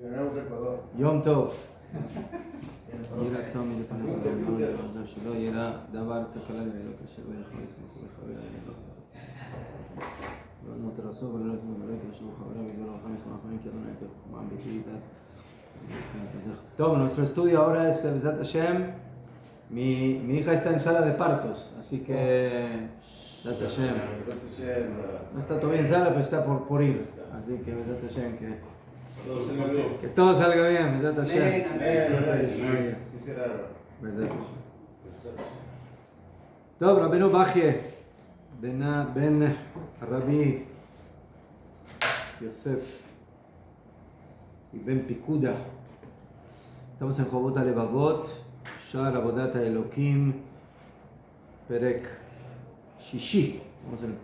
Ganamos Ecuador. יום טוב. יהי רצון מלפניך ולמען הרמזור שלא יראה דבר תקלה ללא כאשר לא יכול לסמוך וחבר עלינו. ולא תרסו ולא תמוגרי כשלו חברה וגדול רחם ישמחים כי אדוני תך חוכמה בקריתה. Nuestro estudio ahora es Besat Hashem. Mi hija está en sala de partos, así que Besat Hashem. No está todavía en sala, pero está por ir. Así que Besat Hashem que todo salga bien, Besat Hashem. טוב, רבנו בכיה, בן הרבי יוסף בן פיקודה. Estamos en Jobot Alevavot, Shar Avodat Elokim, Perek Shishi. Vamos al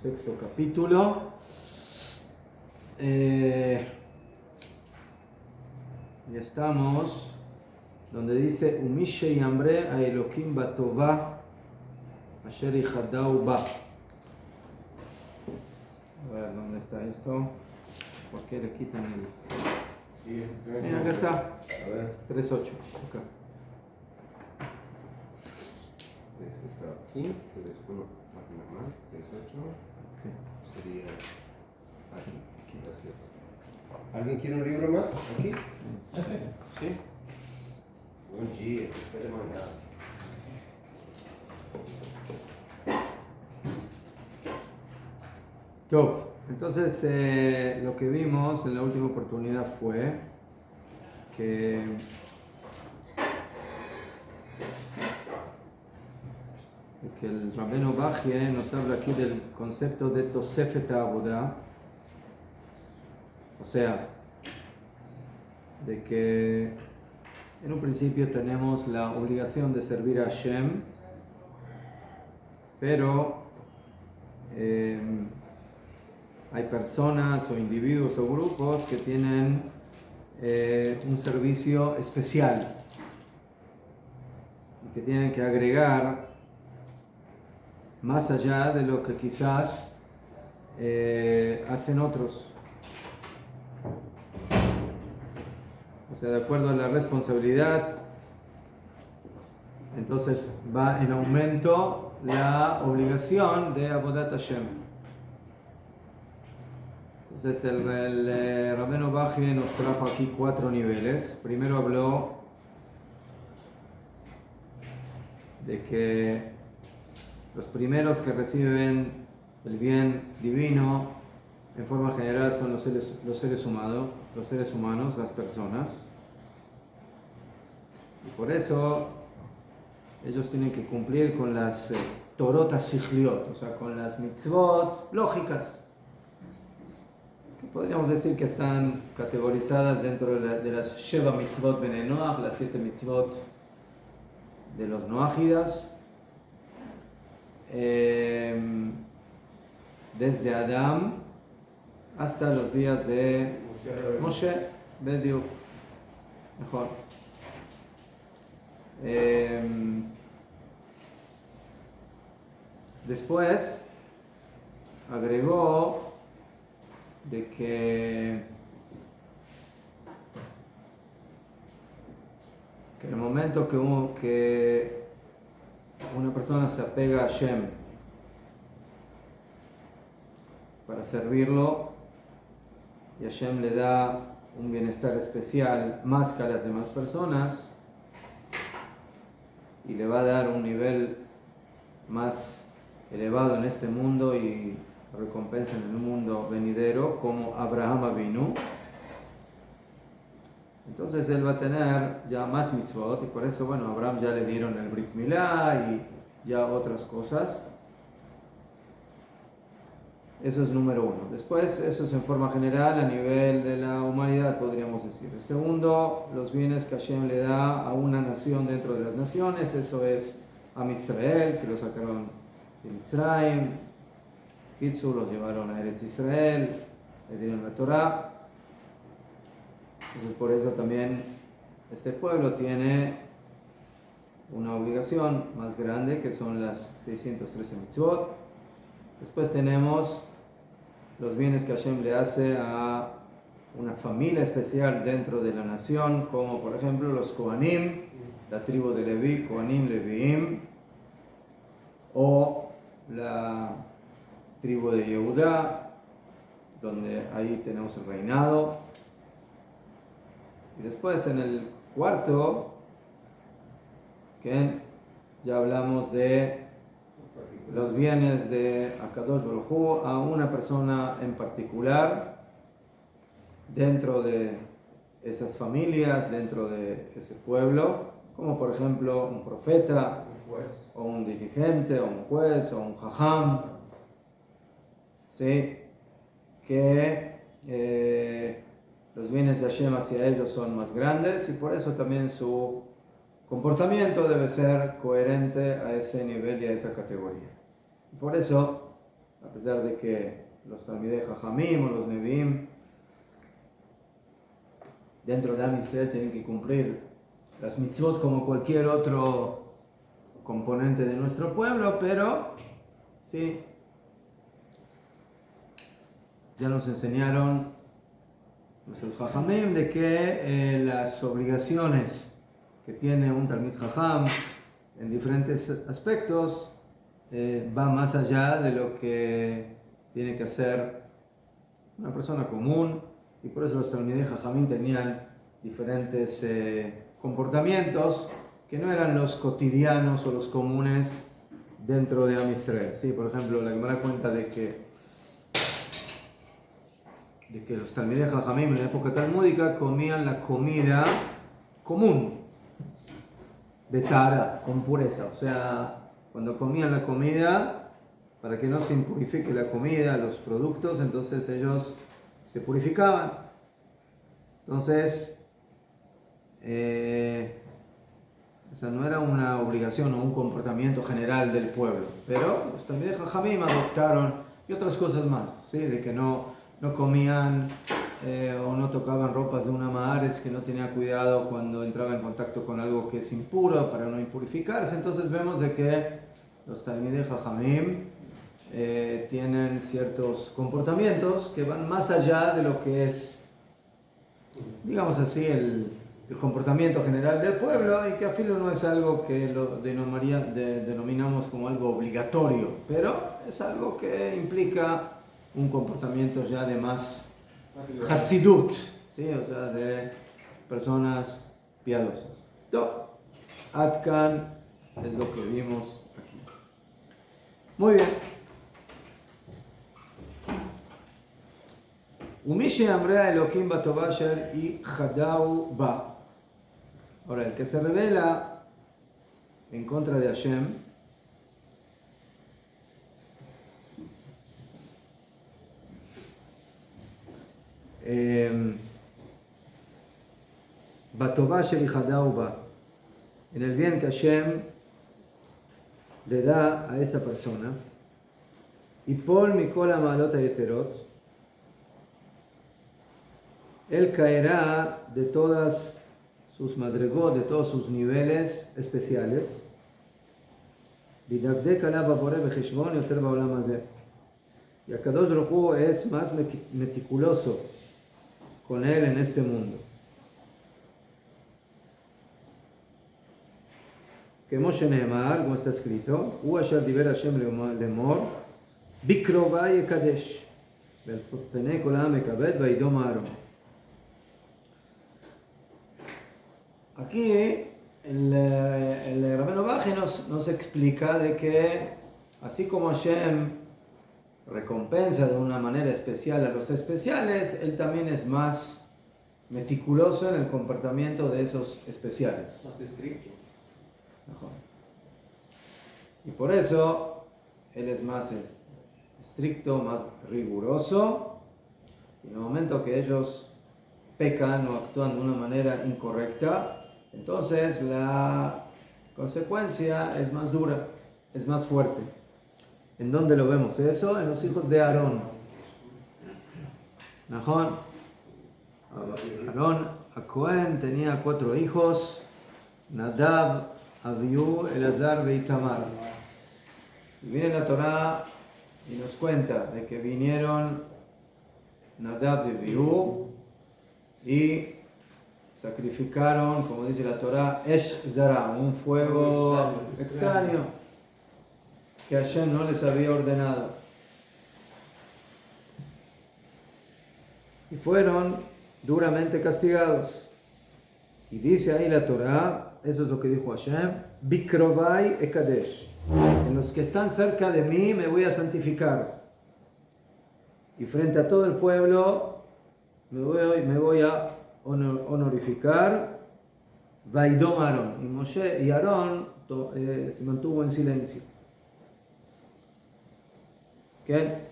sexto capítulo. Y estamos donde dice Umishe Yambre a Elokim Batova Asher Ichadau Ba. A ver, ¿dónde está esto? ¿Por qué le quitan el...? Mira, acá está. A ver. 3.8. Acá. Ese está aquí, que es una página más, 3.8. Sí. Sería aquí. Gracias. ¿Alguien quiere un libro más? ¿Aquí? Sí. ¿Sí? Buen día, café de mañana. Top. Entonces, lo que vimos en la última oportunidad fue que el Rabbeinu Bachye nos habla aquí del concepto de Tosefet Avodah, o sea, de que en un principio tenemos la obligación de servir a Hashem, pero hay personas o individuos o grupos que tienen un servicio especial y que tienen que agregar más allá de lo que quizás hacen otros. O sea, de acuerdo a la responsabilidad, entonces va en aumento la obligación de Avodat Hashem. Entonces el Rabbeinu Bachye nos trajo aquí 4 niveles. Primero habló de que los primeros que reciben el bien divino en forma general son los seres humanos, las personas. Y por eso ellos tienen que cumplir con las Torot Asichliot, o sea, con las mitzvot lógicas. Podríamos decir que están categorizadas dentro de las Sheva Mitzvot Bnei Noach, las 7 mitzvot de los Noachidas, desde Adam hasta los días de Moshe, Bediuk, mejor. Después agregó de que en el momento que una persona se apega a Hashem para servirlo y Hashem le da un bienestar especial más que a las demás personas y le va a dar un nivel más elevado en este mundo y recompensa en el mundo venidero como Abraham Avinu, entonces él va a tener ya más mitzvot y por eso, bueno, a Abraham ya le dieron el Brit Milá y ya otras cosas. Eso es número 1. Después, eso es en forma general a nivel de la humanidad, podríamos decir. El segundo, los bienes que Hashem le da a una nación dentro de las naciones, eso es a Israel, que lo sacaron de Mitzrayim, Kitsu, los llevaron a Eretz Israel, le dieron la Torah. Entonces por eso también este pueblo tiene una obligación más grande que son las 613 mitzvot. Después tenemos los bienes que Hashem le hace a una familia especial dentro de la nación, como por ejemplo los Kohanim, la tribu de Leví, Kohanim, Leviim, o la tribu de Yehudá, donde ahí tenemos el reinado. Y después en el cuarto, que ya hablamos de los bienes de Akadosh Baruj Hu a una persona en particular dentro de esas familias, dentro de ese pueblo, como por ejemplo un profeta, o un dirigente, o un juez, o un jajam, ¿sí? Que los bienes de Hashem hacia ellos son más grandes y por eso también su comportamiento debe ser coherente a ese nivel y a esa categoría. Y por eso, a pesar de que los Talmidei Jajamim o los Neviim dentro de Am Yisrael tienen que cumplir las mitzvot como cualquier otro componente de nuestro pueblo, pero sí, ya nos enseñaron nuestros Jajamim de que las obligaciones que tiene un Talmid Jajam en diferentes aspectos va más allá de lo que tiene que hacer una persona común, y por eso los Talmidei Jajamim tenían diferentes comportamientos que no eran los cotidianos o los comunes dentro de Am Yisrael. Sí, por ejemplo, la Gemara cuenta de que los Talmidei Jajamim en la época talmúdica comían la comida común, betara, con pureza. O sea, cuando comían la comida, para que no se impurifique la comida, los productos, entonces ellos se purificaban. Entonces, esa no era una obligación o un comportamiento general del pueblo, pero los Talmidei Jajamim adoptaron, y otras cosas más, ¿sí? De que no comían o no tocaban ropas de una ma'aretz, que no tenía cuidado cuando entraba en contacto con algo que es impuro para no impurificarse. Entonces vemos de que los Talmidei Jajamim tienen ciertos comportamientos que van más allá de lo que es, digamos así, el comportamiento general del pueblo, y que a filo no es algo que lo denominamos como algo obligatorio, pero es algo que implica un comportamiento ya de más Hasidut, ¿sí? O sea, de personas piadosas. Atkan es lo que vimos aquí. Muy bien. Umishe Amrea Elohim Batová Asher y Hadau Ba. Ahora, el que se revela en contra de Hashem Batová Asher y Hadau Ba, en el bien que Hashem le da a esa persona, y Pol Mikol Amalot Yeterot, él caerá de todas sus madregot, de todos sus niveles especiales. Y Akadosh Baruj Hu es más meticuloso con él en este mundo. Que Moshe Neemar, como está escrito, Hu asher diber Hashem lemor, bikrová yekadesh, velpenei kol ha'am mekabed vayidom Aaron. Aquí el Rabbeinu Bachya nos explica de que así como Hashem recompensa de una manera especial a los especiales, él también es más meticuloso en el comportamiento de esos especiales. Más estricto. Mejor. Y por eso él es más estricto, más riguroso, y en el momento que ellos pecan o actúan de una manera incorrecta, entonces la consecuencia es más dura, es más fuerte. ¿En dónde lo vemos eso? En los hijos de Aarón. Aarón, a Cohen, tenía 4 hijos: Nadab, Abiú, Elazar y Itamar. Y viene la Torá y nos cuenta de que vinieron Nadab y Abiú y sacrificaron, como dice la Torá, Esh Zara, un fuego extraño que Hashem no les había ordenado. Y fueron duramente castigados. Y dice ahí la Torá, eso es lo que dijo Hashem, Bikrovai Ekadesh. En los que están cerca de mí me voy a santificar. Y frente a todo el pueblo me voy a honorificar. Vaidom Aarón. Y Moshe y Aarón se mantuvo en silencio. ¿Qué?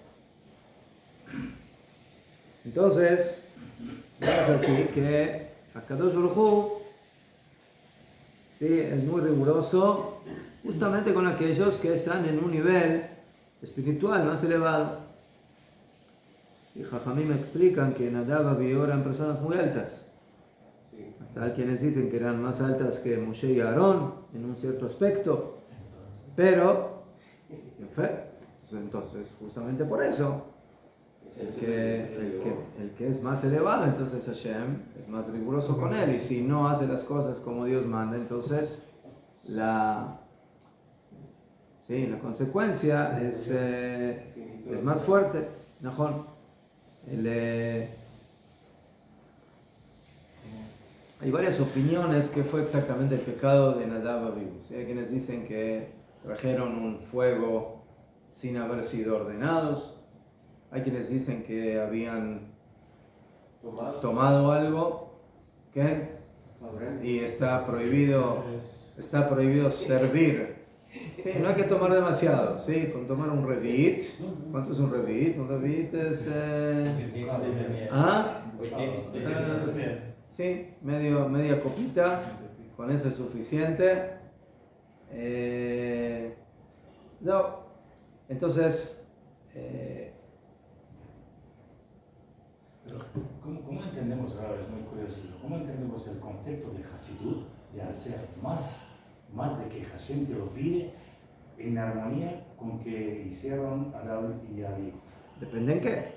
Entonces, vemos aquí que Akadosh Baruj Hu, sí, es muy riguroso justamente con aquellos que están en un nivel espiritual más elevado. Sí, Jajamim me explican que Nadab y Abiú eran personas muy altas. Hasta hay quienes dicen que eran más altas que Moshe y Aarón en un cierto aspecto. Pero, en fe, entonces justamente por eso, el que es más elevado, entonces Hashem es más riguroso con él. Y si no hace las cosas como Dios manda, entonces la consecuencia es más fuerte. Najón. Hay varias opiniones que fue exactamente el pecado de Nadab y Abiú. ¿Sí? Hay quienes dicen que trajeron un fuego sin haber sido ordenados. Hay quienes dicen que habían tomado algo y está prohibido servir. Sí, no hay que tomar demasiado, ¿sí? Con tomar un revit. ¿Cuánto es un revit? Un revit es... sí, media copita. Con eso es suficiente. Entonces... ¿Cómo entendemos, ahora es muy curioso, cómo entendemos el concepto de Hasidut, de hacer más de que Hashem te lo pide, en armonía con que hicieron Adán y Abiú? Depende en qué.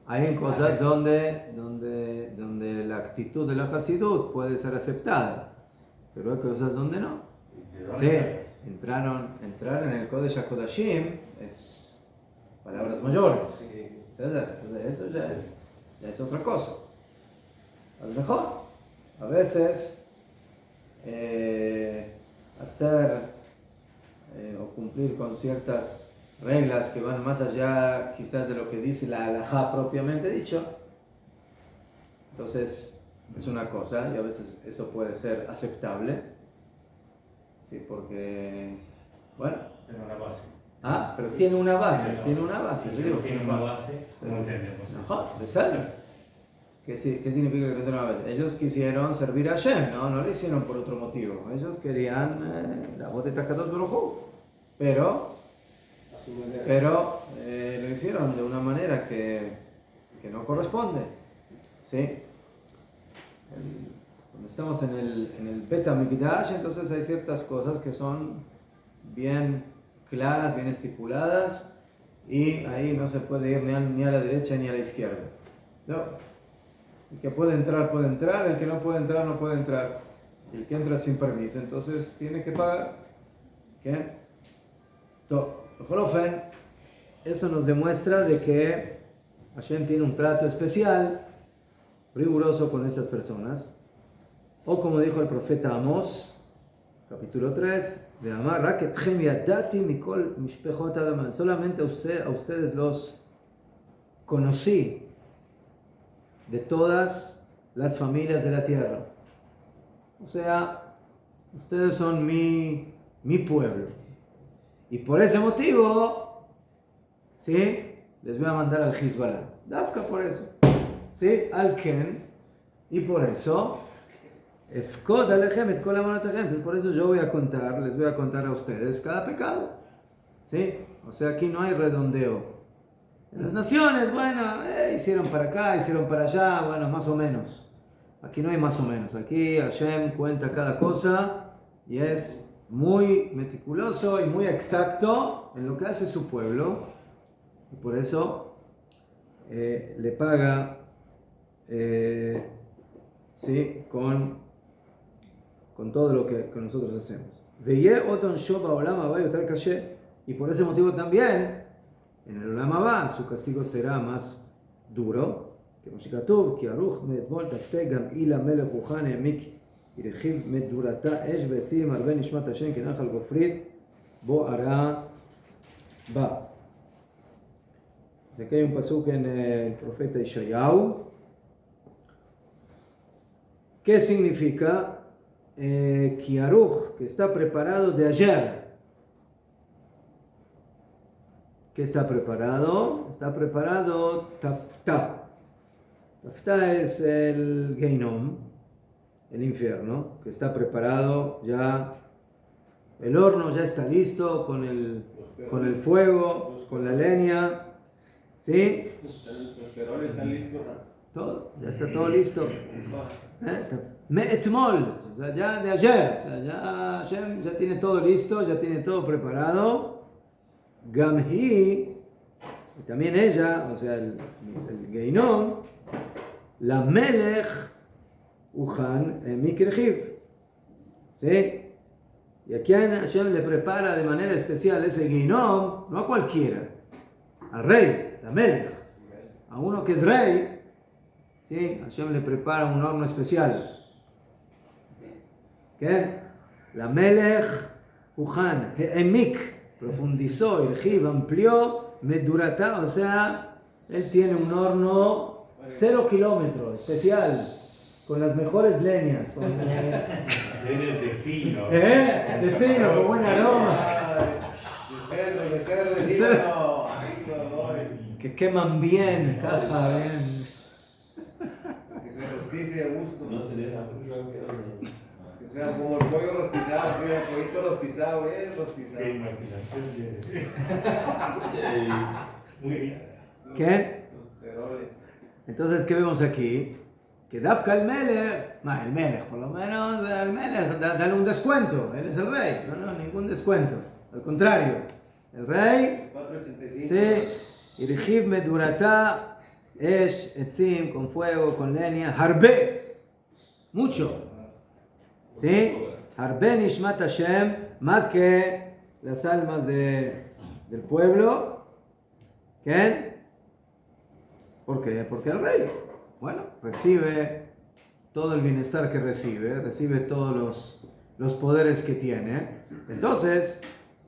Hay cosas donde la actitud de la Hasidut puede ser aceptada, pero hay cosas donde no. Sí, entrar en el Kodesh HaKodashim es palabras mayores. Entonces eso ya es otra cosa. A lo mejor, a veces, hacer o cumplir con ciertas reglas que van más allá quizás de lo que dice la halajá propiamente dicho, entonces es una cosa y a veces eso puede ser aceptable, sí, porque, bueno, Tiene una base. pero tiene una base. Tiene una base, ¿cómo entendemos? ¿Qué significa que no tiene una base? Ellos quisieron servir a Hashem, no lo hicieron por otro motivo. Ellos querían la voz de Akadosh Baruj Hu, pero lo hicieron de una manera que no corresponde. ¿Sí? Cuando estamos en el Bet HaMikdash, entonces hay ciertas cosas que son bien claras, bien estipuladas, y ahí no se puede ir ni a la derecha ni a la izquierda. ¿No? El que puede entrar, el que no puede entrar, no puede entrar. El que entra sin permiso, entonces tiene que pagar. ¿Qué? Jorofen, eso nos demuestra de que Hashem tiene un trato especial, riguroso con estas personas. O como dijo el profeta Amós, capítulo 3, de Amar, solamente a ustedes los conocí de todas las familias de la tierra. O sea, ustedes son mi pueblo. Y por ese motivo, ¿sí? Les voy a mandar al Hezbollah. Dafka por eso. ¿Sí? Al Ken. Y por eso, Efkod Alejem et kol amonotejem. Entonces por eso les voy a contar a ustedes cada pecado. ¿Sí? O sea, aquí no hay redondeo. En las naciones, bueno, hicieron para acá, hicieron para allá, bueno, más o menos. Aquí no hay más o menos. Aquí Hashem cuenta cada cosa y es muy meticuloso y muy exacto en lo que hace su pueblo. Y por eso le paga ¿sí? con todo lo que nosotros hacemos. Veye oton shoba olam haba yoter kashe, y por ese motivo también en el olam haba su castigo será más duro. כמו שכתוב, כי ערוך מאתמול תפתה גם אילה מלך רוחן העמיק ירחיב מדורתה אש ועצים הרבה נשמת השם כנחל גופרית בוערה בה. אז aquí hay un pasuk en el profeta Ishayahu. ¿Qué significa? Ki aruch, que está preparado de ayer. ¿Qué está preparado? Está preparado Taftá. Taftá es el Geinom, el infierno, que está preparado ya. El horno ya está listo con el fuego, con la leña. ¿Sí? Los peroles están listos, ¿no? Todo, ya está todo listo. Me'etmol, o sea, ya de ayer, o sea, ya Hashem ya tiene todo listo, ya tiene todo preparado. Gamhi, y también ella, o sea, el Geinom, la Melech Ujan Mikrejiv. ¿Sí? Y a quien Hashem le prepara de manera especial ese Geinom, no a cualquiera, al rey, la Melech, a uno que es rey. ¿Sí? Hashem le prepara un horno especial. ¿Qué? La Melech Ujan Emik profundizó, irgiv, amplió, medurata, o sea, él tiene un horno 0 kilómetros, especial, con las mejores leñas. Leñas de pino. De pino, con buen aroma. De cedro, de Líbano. Que queman bien, caja, bien. Que se rostice a gusto. No se deja, Que sea como el pollo rostizado, sí, el pollito rostizado, bien rostizado. Qué imaginación tiene. Muy bien. ¿Qué? Peroles. Entonces, ¿qué vemos aquí? Que Dafka el Melech, por lo menos el Melech, dale un descuento, él es el rey, no, ningún descuento, al contrario, el rey, 4.85. sí, Irjiv Medurata, Esh, Etzim, con fuego, con leña, Harbe, mucho, ¿sí? Harbe Nishmat Hashem, más que las almas del pueblo, ¿qué? ¿Por qué? Porque el rey, bueno, recibe todo el bienestar que recibe todos los poderes que tiene. Entonces,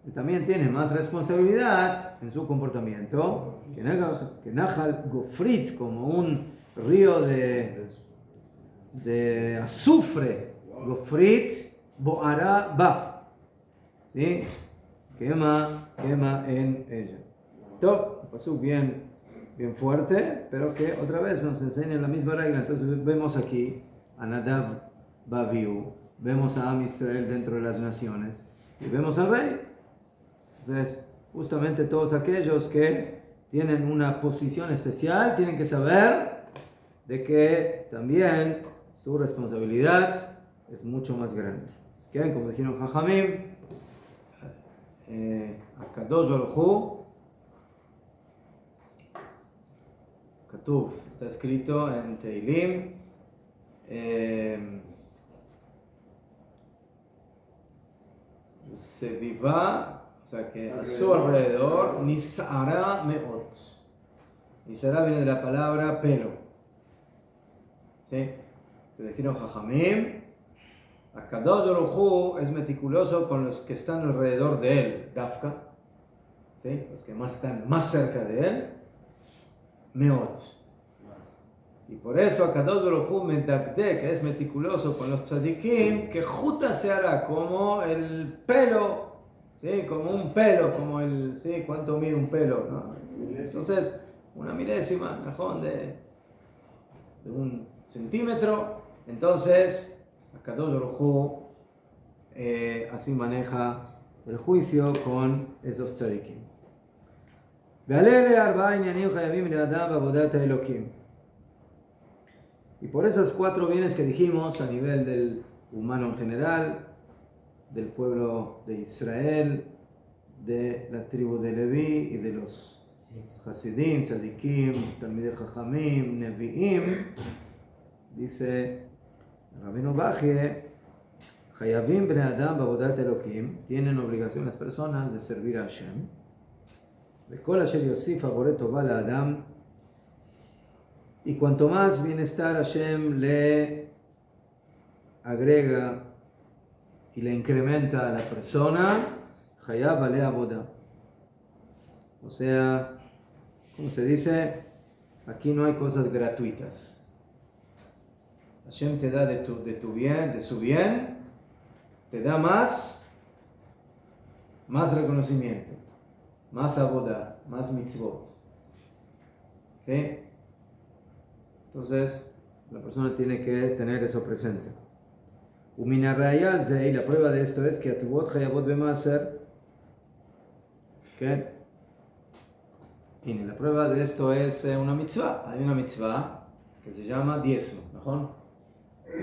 él también tiene más responsabilidad en su comportamiento. Que Nahal Gofrit, como un río de azufre, Gofrit, Boara Ba. ¿Sí? Quema en ella. Todo, pasó bien fuerte, pero que otra vez nos enseña la misma regla. Entonces vemos aquí a Nadav Baviu, vemos a Am Israel dentro de las naciones y vemos al rey. Entonces, justamente todos aquellos que tienen una posición especial tienen que saber de que también su responsabilidad es mucho más grande. ¿Okay? Como dijeron Jajamim, Akadosh Baruj Hu, Katuf, está escrito en Teilim, se viva, o sea que a su alrededor, Nisara Meot. Nisara viene de la palabra pelo. ¿Sí? Te dijeron Jajamim, Akadosh Baruj Hu es meticuloso con los que están alrededor de él, Dafka, ¿sí? Los que están más cerca de él. Meot. Y por eso Akadosh Baruj Hu Medakdek, que es meticuloso con los tzadikim, que juta se hará como el pelo, ¿sí? Como un pelo, como el, ¿sí? ¿Cuánto mide un pelo? ¿No? Entonces, una milésima, mejor de 1 centímetro. Entonces, Akadosh Baruj Hu así maneja el juicio con esos tzadikim. Y por esos 4 bienes que dijimos a nivel del humano en general, del pueblo de Israel, de la tribu de Leví y de los Hasidim, Tzadikim, Talmidei Chachamim, Nevi'im, dice Rabino Bajie, Hayavim bnei Adam ba'avodat Elokim, tienen obligación las personas de servir a Hashem. Vekol asher yosif haboré tová la'adam, y cuanto más bienestar Hashem le agrega y le incrementa a la persona, Hayav ale avodah. O sea, ¿cómo se dice? Aquí no hay cosas gratuitas. Hashem te da de tu bien, de su bien, te da más reconocimiento, más avodah, más mitzvot. ¿Sí? Entonces, la persona tiene que tener eso presente. Umina rayal zei, la prueba de esto es que atuvot hayavot bemaser. ¿Qué? Y la prueba de esto es una mitzvah. Hay una mitzvah que se llama diezmo, ¿no?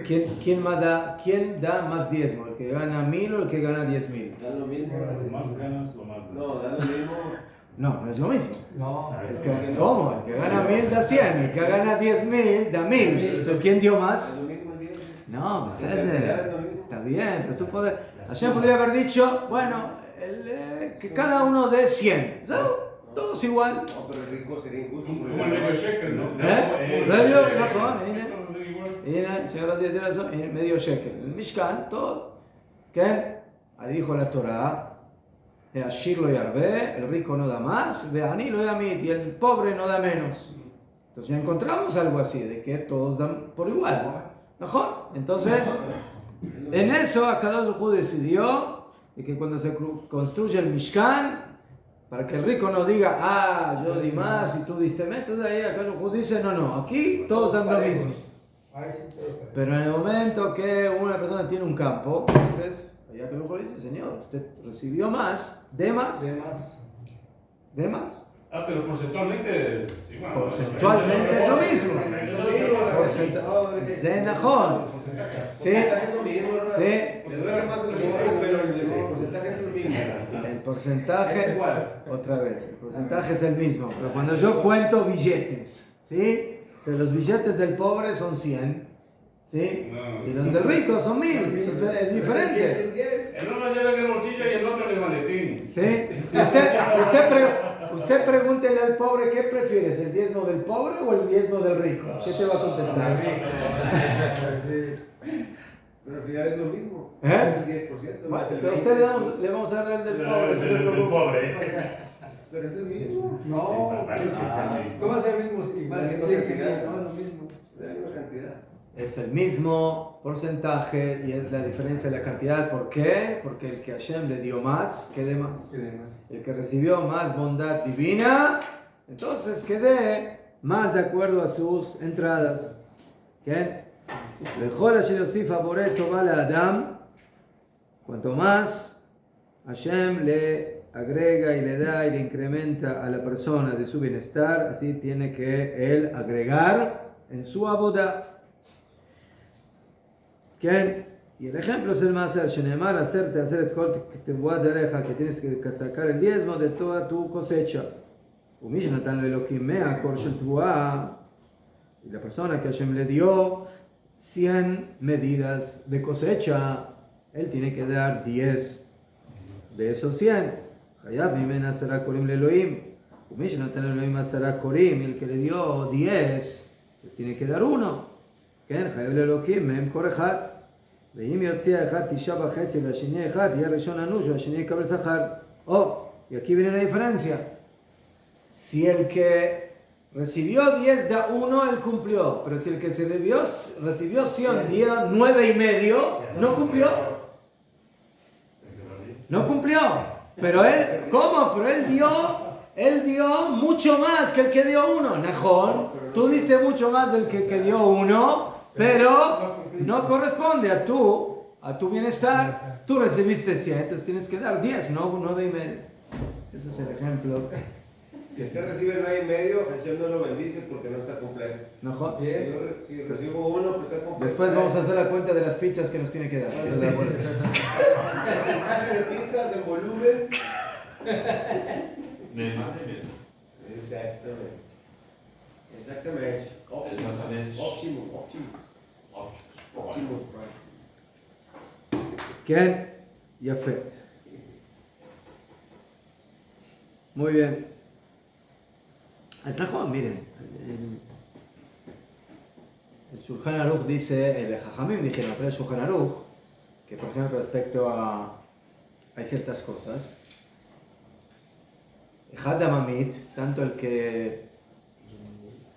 ¿Quién da más diezmo? ¿El que gana 1000 o el que gana 10.000? Da lo mismo. Lo más ganas, lo más das. No, da lo mismo. No, no es lo mismo. No. ¿Cómo? El que gana 1000 da 100, el que gana 10.000 da 1000. Entonces, ¿quién dio Da más? lo mismo el diezmo. No, cantidad es lo mismo. está bien, pero tú puedes. Hashem podría haber dicho, bueno, que cada uno dé 100. ¿Sabes? Todos igual. No, pero el rico sería injusto. Como el medio shekel, ¿no? medio, señor así tiene razón, medio shekel. El Mishkan, todo. ¿Qué? Ahí dijo la Torah, Ashir lo yarbe, el rico no da más, Ve'ani lo yamit, y el pobre no da menos. Entonces ya encontramos algo así, de que todos dan por igual. ¿Mejor? Entonces, en eso Akadosh Baruj Hu decidió de que cuando se construye el Mishkan, para que el rico no diga, yo di más y tú diste menos, entonces ahí Akadosh Baruj Hu dice, no, aquí todos dan lo mismo. Pero en el momento que una persona tiene un campo, entonces ahí Akadosh Baruj Hu dice, Señor, usted recibió más, de más. Pero porcentualmente es igual. Porcentualmente es lo mismo. De Najón. ¿Sí? ¿Sí? Le duele más de lo que pero el porcentaje es el mismo. El porcentaje, Es igual. otra vez, el porcentaje es el mismo. Pero cuando yo cuento billetes, ¿sí? Entonces los billetes del pobre son 100, ¿sí? No. Y los del rico son 1000. Entonces es diferente. El uno lleva en el bolsillo y el otro en el maletín. ¿Sí? Usted pregúntele al pobre, ¿qué prefieres? ¿El diezmo del pobre o el diezmo del rico? ¿Qué te va a contestar? Pero al final es lo mismo. ¿Eh? Es el 10%. Bueno, Más el pero 20%. usted le vamos a dar el del pobre. no se Del preocupe. pobre. Pero es el mismo. No, parece que es el mismo. ¿cómo es el mismo? Igual, Sí, misma que cantidad. no es lo mismo. Es la misma cantidad. Es el mismo porcentaje y es la diferencia de la cantidad. ¿Por qué? Porque el que Hashem le dio más, que dé más. El que recibió más bondad divina, entonces que dé más de acuerdo a sus entradas. ¿Qué? Adam, cuanto más Hashem le agrega y le da y le incrementa a la persona de su bienestar, así tiene que él agregar en su aboda. ¿Quién? Y el ejemplo es el Maaser Shenemar, hacerte hacer el kol tebuat zareja, que tienes que sacar el diezmo de toda tu cosecha. Umishnatan Elohim mea kol shel tebuah, y la persona que Hashem le dio 100 medidas de cosecha, él tiene que dar 10 de esos 100. Hayab mimena será korim le Elohim. Umishnatan Elohim será korim, y el que le dio 10, pues tiene que dar 1. כן, חייב לאלוקים, מהם קור אחד. ואם יוציא אחד 9.5 והשני 1, יהיה ראשון אנוש והשני יקבל שכר. Y aquí viene la diferencia. Si el que recibió 10 da 1, él cumplió. Pero si el que recibió 100 dio 9.5, no cumplió. No cumplió. Pero él, ¿cómo? Pero él dio mucho más que el que dio 1. Najón, tú diste mucho más del que dio 1. Pero no corresponde a tu bienestar. Tú recibiste 100, entonces tienes que dar 10, no 9.5. Ese es el ejemplo. Si usted recibe 9.5, Hashem no lo bendice porque no está completo. ¿No? Si recibo 1, pues está completo. Después vamos a hacer la cuenta de las pizzas que nos tiene que dar. El porcentaje de pizzas en volumen. Exactamente. Óptimo. Optimus Prime. ¿Quién? Yafé. Muy bien. Es mejor, miren. El Shulchan Aruch dice, el Jajamim dijeron, pero el Shulchan Aruch, que por ejemplo respecto a hay ciertas cosas, Hadamamit, tanto el que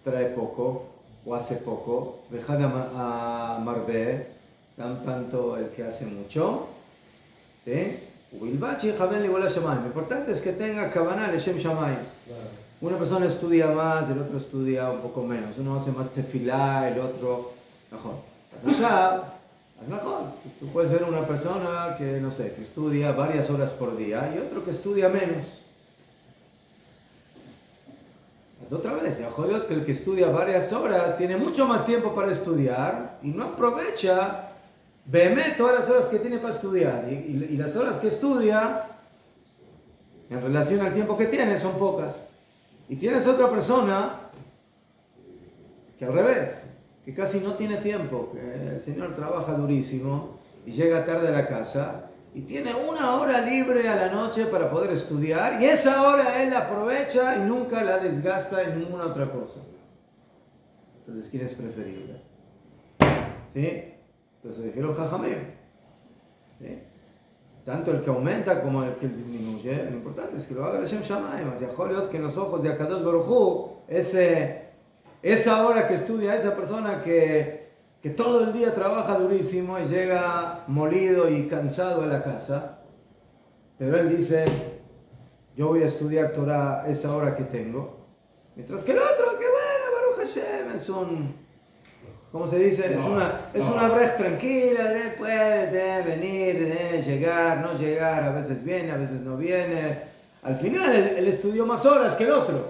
trae poco o hace poco, Marbe, tanto el que hace mucho, ¿sí? Lo importante es que tenga Kavanah Leshem Shamayim. Una persona estudia más, el otro estudia un poco menos. Uno hace más tefilá, el otro mejor. Es mejor. Tú puedes ver una persona que, no sé, que estudia varias horas por día y otro que estudia menos. Es otra vez, ya jodió que el que estudia varias horas tiene mucho más tiempo para estudiar y no aprovecha todas las horas que tiene para estudiar. Y las horas que estudia, en relación al tiempo que tiene, son pocas. Y tienes otra persona que al revés, que casi no tiene tiempo, que el señor trabaja durísimo y llega tarde a la casa y tiene una hora libre a la noche para poder estudiar y esa hora él la aprovecha y nunca la desgasta en ninguna otra cosa. Entonces, ¿quién es preferible? ¿Sí? Entonces dijeron Jajamim. ¿Sí? Tanto el que aumenta como el que disminuye, lo importante es que lo haga Leshem Shamayim. Que en los ojos de Akadosh Baruj Hu, esa hora que estudia esa persona que todo el día trabaja durísimo y llega molido y cansado a la casa, pero él dice, yo voy a estudiar Torah esa hora que tengo, mientras que el otro, que bueno, Baruch Hashem, es un... ¿Cómo se dice? Es una red tranquila, puede venir, llegar, no llegar, a veces viene, a veces no viene. Al final él estudió más horas que el otro,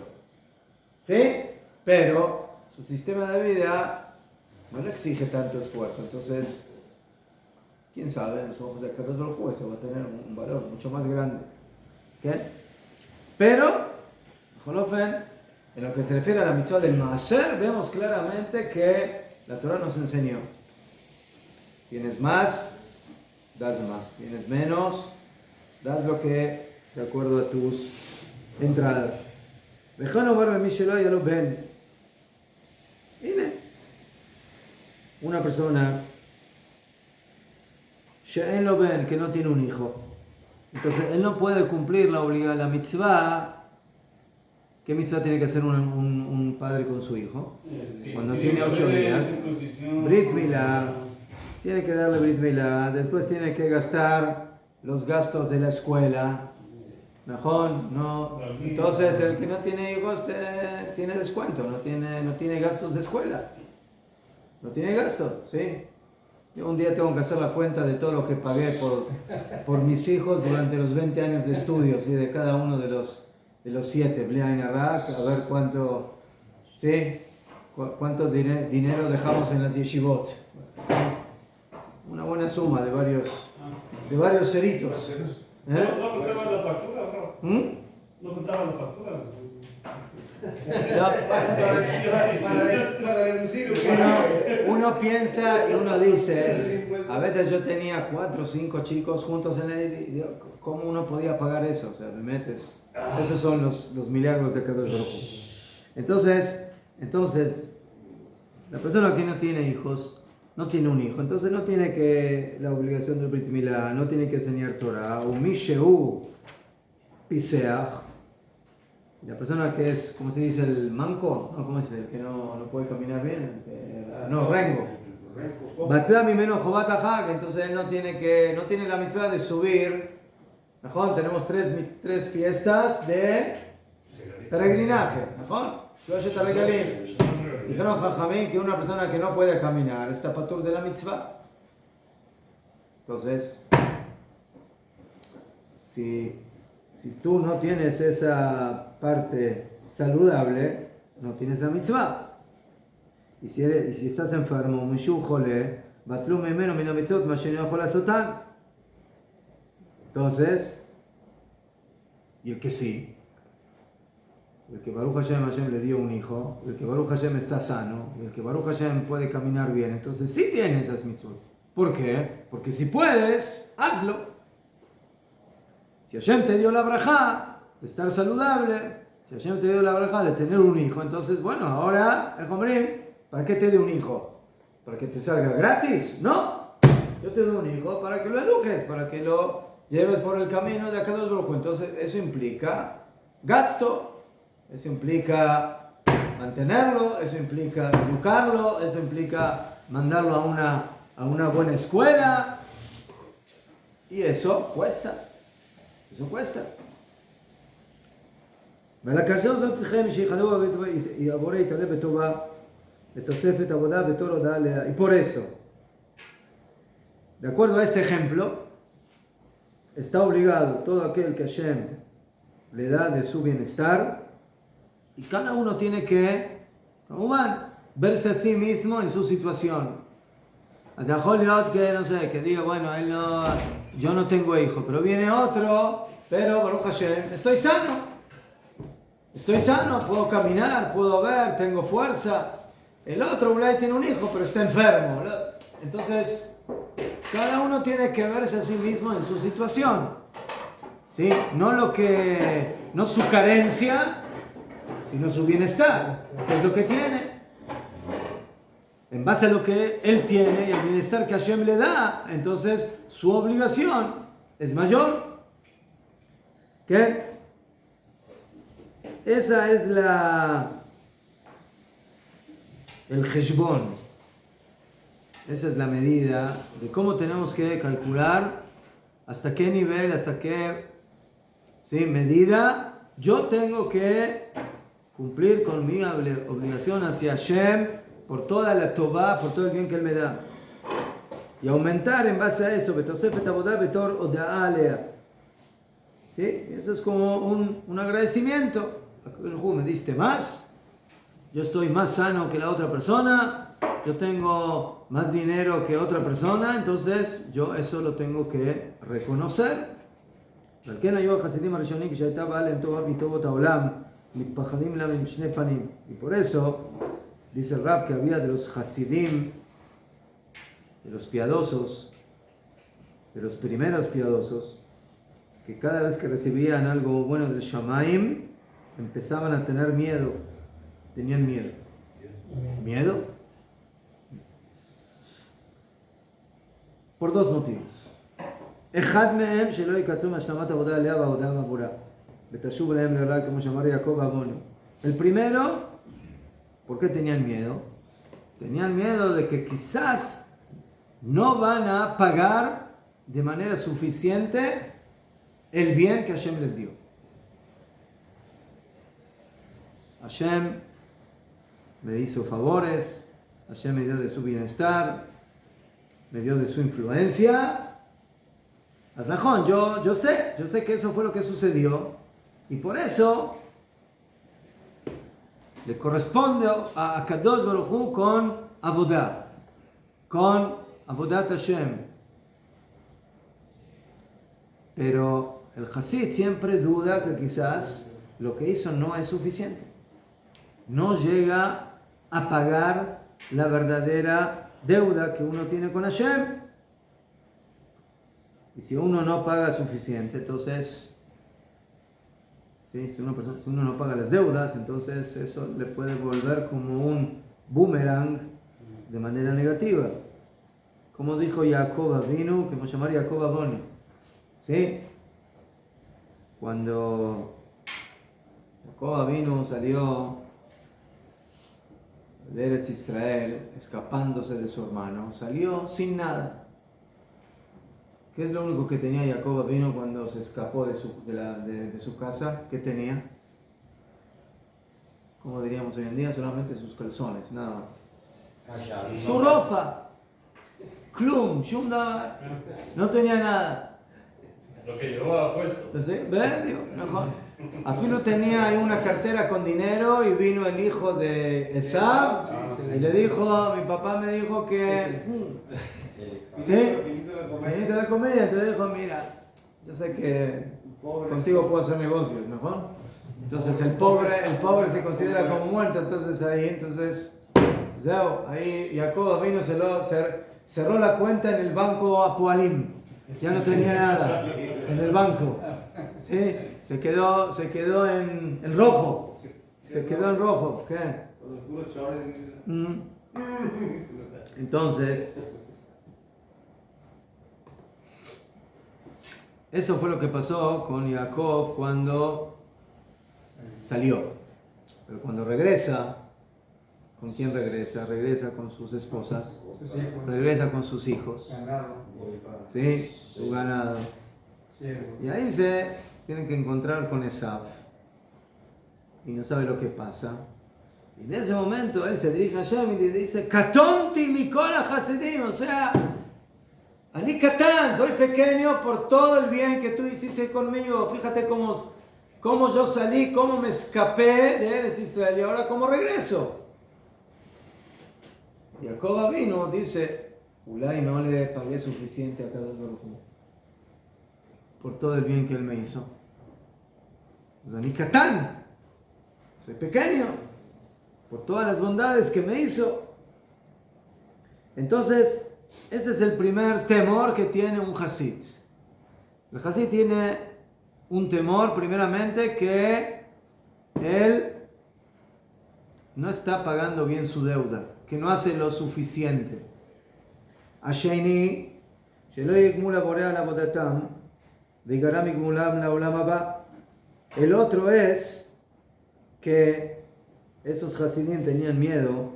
¿sí? Pero su sistema de vida no le exige tanto esfuerzo. Entonces, quién sabe, en los ojos de Akadosh Baruj Hu eso va a tener un valor mucho más grande. ¿Qué? Pero, en lo que se refiere a la mitzvah del Maaser, vemos claramente que la Torah nos enseñó. Tienes más, das más. Tienes menos, das lo que de acuerdo a tus entradas. Dejano barbe Mishelo y lo ven. Una persona She'en lo ven, que no tiene un hijo. Entonces él no puede cumplir la mitzvah. ¿Qué mitzvah tiene que hacer un padre con su hijo? Cuando tiene 8 días. Brit Milá. Tiene que darle Brit Milá. Después tiene que gastar los gastos de la escuela. ¿Mejor? No. Entonces el que no tiene hijos tiene descuento. No tiene gastos de escuela. No tiene gastos, ¿sí? Yo un día tengo que hacer la cuenta de todo lo que pagué por mis hijos durante los 20 años de estudios, ¿sí? De cada uno de los 7, Bli Arak, a ver cuánto, ¿sí? Cuánto dinero dejamos en las yeshivot. Una buena suma de varios ceritos. No contaban las facturas, ¿no? No contaban las facturas. Para deducir. Uno piensa y uno dice, a veces yo tenía 4 o 5 chicos juntos en el... ¿Cómo uno podía pagar eso? O sea, me metes... Esos son los milagros de Kadosh Baruj Hu. Entonces, la persona que no tiene hijos, no tiene un hijo, entonces no tiene la obligación del Brit Milá, no tiene que enseñar Torah, o Misheu Piseach. La persona que es, ¿cómo se dice? El manco, no, ¿cómo es? El que no puede caminar bien, rengo. Batlami menos Jobat, entonces él no tiene la mitzvah de subir. Mejor, tenemos tres fiestas de peregrinaje. Mejor, dijeron Jajamín que una persona que no puede caminar está patur de la mitzvah. Entonces, si tú no tienes esa parte saludable, no tienes la mitzvah. Y si estás enfermo, entonces, y el que sí, el que Baruch Hashem le dio un hijo, el que Baruch Hashem está sano, y el que Baruch Hashem puede caminar bien, entonces sí tiene esas mitzvot. ¿Por qué? Porque si puedes, hazlo. Si Hashem te dio la brajá de estar saludable, si Hashem te dio la brajá de tener un hijo, entonces, bueno, ahora, ¿para qué te dio un hijo? ¿Para que te salga gratis? No. Yo te doy un hijo para que lo eduques, para que lo lleves por el camino de Akadosh Baruj Hu. Entonces, eso implica gasto, eso implica mantenerlo, eso implica educarlo, eso implica mandarlo a una buena escuela. Y eso cuesta. Eso cuesta. ולקשר זאת לכם שיחדו ויעבורי יתעלה בטובה בתוספת עבודה בתור הודעה עליה. Y por eso, de acuerdo a este ejemplo, está obligado todo aquel que Hashem le da de su bienestar, y cada uno tiene que, como van, verse a sí mismo en su situación. O sea, que no sé, que diga, bueno, yo no tengo hijo, pero viene otro, pero Baruch Hashem, estoy sano, puedo caminar, puedo ver, tengo fuerza. El otro, Ulay, tiene un hijo, pero está enfermo. Entonces, cada uno tiene que verse a sí mismo en su situación. ¿Sí? No su carencia, sino su bienestar, que es lo que tiene. En base a lo que él tiene y el bienestar que Hashem le da, entonces su obligación es mayor. ¿Qué? Esa es el Heshbon. Esa es la medida de cómo tenemos que calcular hasta qué nivel, hasta qué medida yo tengo que cumplir con mi obligación hacia Hashem por toda la Tová, por todo el bien que Él me da. Y aumentar en base a eso, betosefet avodah betor oda'ah alea. ¿Sí? Eso es como un agradecimiento. Me diste más, yo estoy más sano que la otra persona, yo tengo más dinero que otra persona, entonces yo eso lo tengo que reconocer. Y por eso dice el Rav que había de los Hasidim, de los piadosos, de los primeros piadosos, que cada vez que recibían algo bueno del Shamaim, empezaban a tener miedo. Tenían miedo. ¿Miedo? Por dos motivos. אחד מהם שלא יקצרו מהשלמת עבודה עליה וההודעה בעבורה ותשוב אליהם לעולה כמו שאמר יעקב אבונו. El primero, ¿por qué tenían miedo? Tenían miedo de que quizás no van a pagar de manera suficiente el bien que Hashem les dio. Hashem me hizo favores, Hashem me dio de su bienestar, me dio de su influencia. Azajón, yo sé que eso fue lo que sucedió, y por eso le corresponde a Kadosh Baruj Hu con Avodah, con Avodat Hashem. Pero el Hasid siempre duda que quizás lo que hizo no es suficiente. No llega a pagar la verdadera deuda que uno tiene con Hashem. Y si uno no paga suficiente, entonces, ¿sí? Si uno no paga las deudas, entonces eso le puede volver como un boomerang de manera negativa. Como dijo Jacob Avinu, que vamos a llamar Jacob Avoni. ¿Sí? Cuando Jacob Avinu salió de Eretz Israel, escapándose de su hermano, salió sin nada. ¿Qué es lo único que tenía Jacob Avinu cuando se escapó de su casa? ¿Qué tenía? Como diríamos hoy en día, solamente sus calzones, nada más. Su ropa. Klum, shum davar. No tenía nada. Lo que llevaba puesto. Mejor. Afilo tenía ahí una cartera con dinero y vino el hijo de Esab y le dijo, mi papá me dijo que... ¿Sí? Viniste a la comida, entonces dijo, mira, yo sé que contigo puedo hacer negocios, ¿no? Entonces el pobre se considera como muerto, entonces ahí Jacob vino, cerró la cuenta en el banco Apoalim, ya no tenía nada en el banco, ¿sí? Se quedó en rojo, ¿qué? Entonces, eso fue lo que pasó con Jacob cuando salió. Pero cuando regresa, ¿con quién regresa? Regresa con sus esposas, regresa con sus hijos, ¿sí? Su ganado. Y ahí se tienen que encontrar con Esav. Y no sabe lo que pasa. Y en ese momento él se dirige a Hashem y le dice: Katonti Mikola Hasidim, o sea, Ani Katán, soy pequeño por todo el bien que tú hiciste conmigo. Fíjate cómo yo salí, cómo me escapé de Eretz Israel y ahora cómo regreso. Y Jacob vino, dice: Ulay, no le pagué suficiente a cada uno por todo el bien que él me hizo. Ani Katán, soy pequeño por todas las bondades que me hizo. Entonces, ese es el primer temor que tiene un Hasid. El Hasid tiene un temor, primeramente, que él no está pagando bien su deuda, que no hace lo suficiente. Asheni, shelo yigmul borea la bodatam, vigaram yigmulam la olam haba. El otro es que esos Hasidim tenían miedo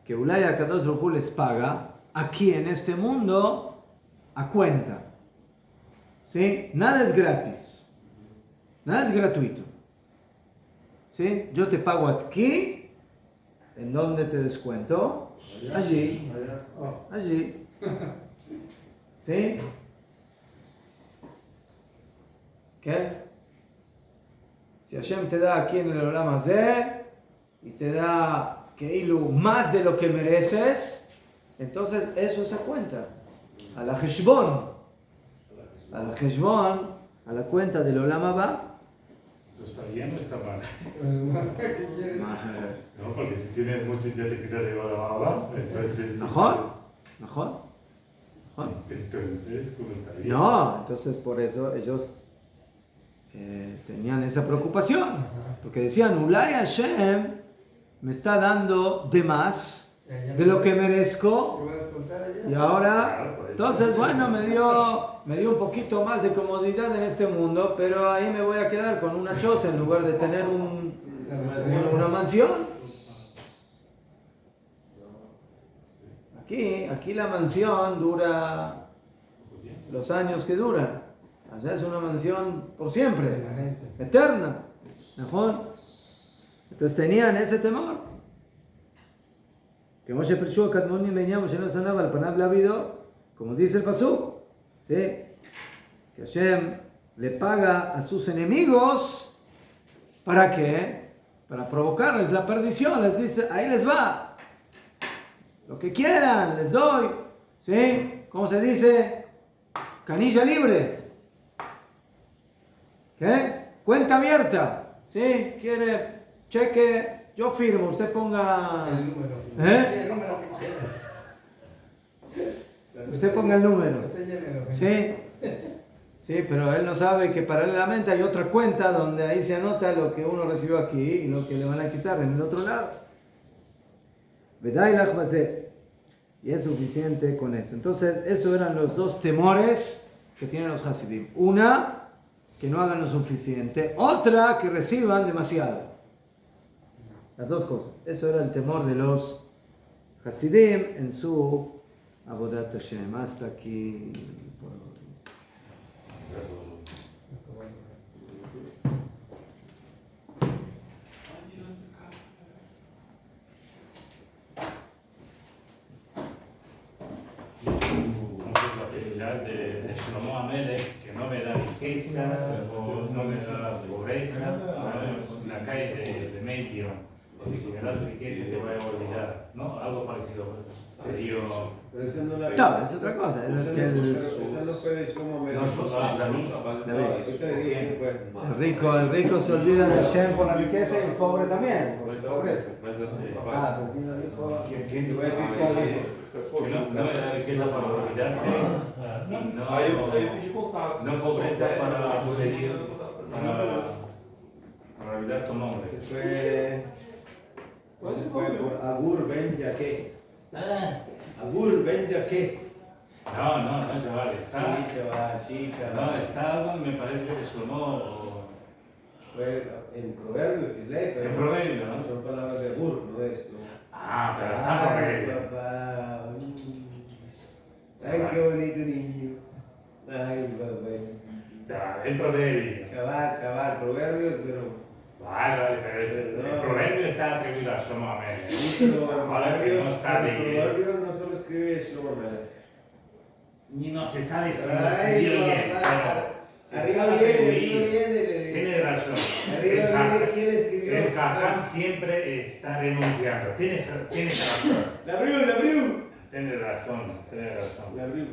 que Ulay HaKadosh Baruj Hu les paga aquí en este mundo a cuenta. ¿Sí? Nada es gratis. Nada es gratuito. ¿Sí? Yo te pago aquí. ¿En dónde te descuento? Allí. Allí. ¿Sí? ¿Qué? Si Hashem te da aquí en el Olam Hazé y te da más de lo que mereces, entonces eso es a cuenta. A la Heshbon. A la Heshbon, a la cuenta del Olam Haba. ¿Eso está bien o está mal? ¿Qué quieres? No, porque si tienes mucho ya te quitas de Olam Haba, entonces... ¿Mejor? Entonces, ¿cómo está bien? No, entonces por eso ellos tenían esa preocupación, porque decían: Ulay Hashem me está dando de más de lo que merezco, y ahora, entonces bueno, me dio un poquito más de comodidad en este mundo, pero ahí me voy a quedar con una choza en lugar de tener una mansión. Aquí la mansión dura los años que dura. Allá es una mansión por siempre, eterna. ¿Mejor? Entonces tenían ese temor. Que Moshe Pershua Kadmoni veníamos en la sanaba al panab lavido, como dice el pasuk, ¿sí? Que Hashem le paga a sus enemigos. ¿Para qué? Para provocarles la perdición. Les dice: ahí les va. Lo que quieran, les doy. ¿Sí? ¿Cómo se dice? Canilla libre. ¿Qué? Cuenta abierta. ¿Sí? ¿Quiere cheque? Yo firmo. Usted ponga... El número. ¿Eh? El número que quiera. Usted ponga el número. Usted llénelo. ¿Sí? Sí, pero él no sabe que paralelamente hay otra cuenta donde ahí se anota lo que uno recibió aquí y lo que le van a quitar en el otro lado. Y es suficiente con esto. Entonces, esos eran los dos temores que tienen los Hasidim. Una, que no hagan lo suficiente. Otra, que reciban demasiado. Las dos cosas. Eso era el temor de los Hasidim en su Avodat Hashem. Hasta aquí. De Shlomo Amelech, que no me da riqueza, o no me da pobreza, una calle de medio, si me das riqueza te voy a olvidar, ¿no? Algo parecido. Te digo, Pero esa no la No, es otra cosa. Es que esa no fue de Shlomo Amelech. No, David. Ahorita le digo quién fue. el rico se olvida de Hashem por la riqueza y el pobre también, por la pobreza. Ah, pero ¿quién lo dijo? ¿Quién te Voy a decir quién lo dijo. No era riqueza para olvidarte y no pobreza para poder ir para olvidar tu nombre. Ese fue por Agur Ben Yaqué. Agur Ben Yaqué. No, chaval, está. Sí, chaval, sí, No, chaval. está algo, me parece que sonó Fue en Proverbio, Islay, pero en proverbio, ¿no? son palabras de Agur, no es. No. Ah, pero está en proverbio. Papá. Ay, qué bonito niño. Ay, papá. En proverbio. Chaval, proverbios, pero. Vale, pero el proverbio está atribuido a Shlomo Amelech. Ahora que no está de... Proverbios no solo escribe Shlomo Amelech. Ni no se sabe si lo Ay, escribió bien. papá. pero Arriba está viene, atribuido. Tiene razón. Arriba viene quién escribió. El Jajam siempre está renunciando. Tienes razón. La abrió. Tienes razón. La abrió.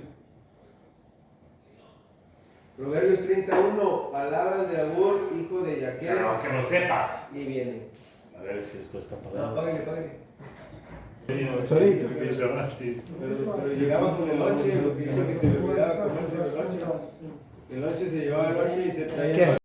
Proverbios 31, palabras de Agur, hijo de Yaquel. Pero que lo sepas. Y viene. A ver si esto está No, págale. Solito. Pero llegaba con el lonche, porque dice que se le olvidaba comerse el lonche. El lonche se llevaba el lonche y se traía. ¿Qué?